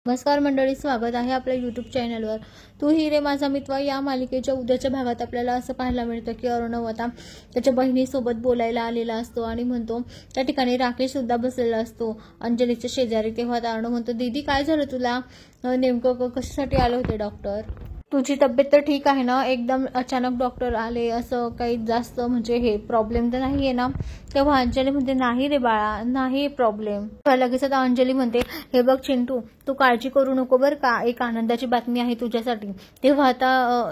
नमस्कार मंडळी, स्वागत आहे आपल्या यूट्यूब चॅनलवर. तू ही रे माझा मित्र या मालिकेच्या उद्याच्या भागात आपल्याला असं पाहायला मिळतं की अर्णव आता त्याच्या बहिणीसोबत बोलायला आलेला असतो आणि म्हणतो त्या ठिकाणी राकेश सुद्धा बसलेला असतो अंजलीच्या शेजारी. तेव्हा अर्णव म्हणतो, दीदी काय झालं तुला, नेमकं कशासाठी आले होते डॉक्टर? तुझी तब्येत तर ठीक आहे ना? एकदम अचानक डॉक्टर आले, असं काही जास्त म्हणजे हे प्रॉब्लेम तर नाही आहे ना? तेव्हा अंजली म्हणते, नाही रे बाळा, नाही प्रॉब्लेम. लगेच आता अंजली म्हणते, हे बघ चिंटू, तू काळजी करू नको बरं का, एक आनंदाची बातमी आहे तुझ्यासाठी. तेव्हा आता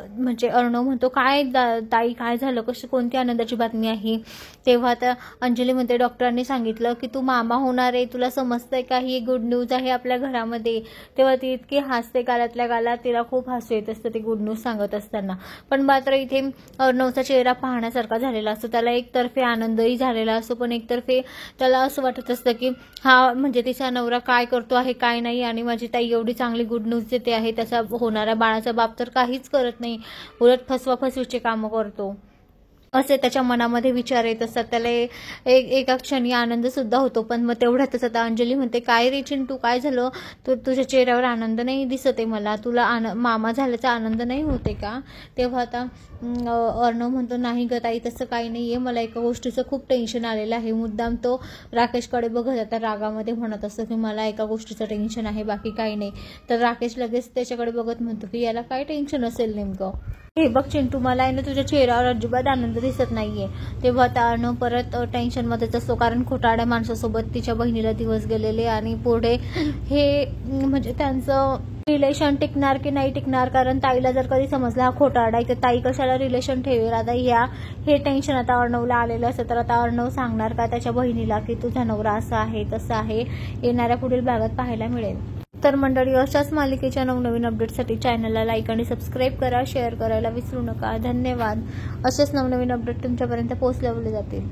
म्हणजे अर्णव म्हणतो, काय ताई काय झालं, कोणती आनंदाची बातमी आहे? तेव्हा आता अंजली म्हणते, डॉक्टरांनी सांगितलं की तू मामा होणार आहे, तुला समजतंय का, ही गुड न्यूज आहे आपल्या घरामध्ये. तेव्हा ती इतकी हसते गालातल्या गालात, तिला खूप हसू येत असतं ती गुड न्यूज सांगत असताना. पण मात्र इथे अर्णवचा चेहरा पाहण्यासारखा झालेला असतो. त्याला एकतर्फे आनंदही झालेला असतो, पण एकतर्फे त्याला असं वाटत असतं की हा म्हणजे तिचा नवरा काय करतो आहे काय नाही, आणि माझी ताई एवढी चांगली गुड न्यूज देते आहे, त्याचा होणाऱ्या बाळाचा बाप तर काहीच करत नाही, उलट फसवाफसवीचे कामं करतो, असे त्याच्या मनामध्ये विचार येत असतात. त्याला एका क्षणी आनंद सुद्धा होतो. पण मग तेवढ्यातच आता अंजली म्हणते, काय रे चिंटू काय झालं, तुझ्या चेहऱ्यावर आनंद नाही दिसत आहे मला, तुला मामा झाल्याचा आनंद नाही होते का? तेव्हा आता अर्णव म्हणतो, नाही ग ताई तसं काही नाहीये, मला एका गोष्टीचं खूप टेन्शन आलेलं आहे. मुद्दाम तो राकेशकडे बघत आता रागामध्ये म्हणत असतो की मला एका गोष्टीचं टेन्शन आहे, बाकी काही नाही. तर राकेश लगेच त्याच्याकडे बघत म्हणतो की याला काय टेन्शन असेल नेमकं? हे बघ चिंटू, मला आहे ना तुझ्या चेहऱ्यावर अजिबात आनंद दिसत नाहीये. तेव्हा आता परत टेन्शनमध्येच असतो, कारण खोटारड्या माणसासोबत तिच्या बहिणीला दिवस गेलेले आणि पुढे हे म्हणजे त्यांचं रिलेशन टिकणार की नाही टिकणार, कारण ताईला जर कधी समजला हा खोटारडा आहे तर ताई कशाला रिलेशन ठेवेल. आता हे टेन्शन आता अर्णवला आलेलं असतं. तर आता अर्णव सांगणार का त्याच्या बहिणीला की तुझा नवरा असा आहे तसं आहे, येणाऱ्या पुढील भागात पाहायला मिळेल. तर मंडळी, अशाच मालिकेच्या नवनवीन अपडेटसाठी चॅनलला लाईक आणि सबस्क्राईब करा, शेअर करायला विसरू नका. धन्यवाद. असेच नवनवीन अपडेट तुमच्यापर्यंत पोहोचवले जातील.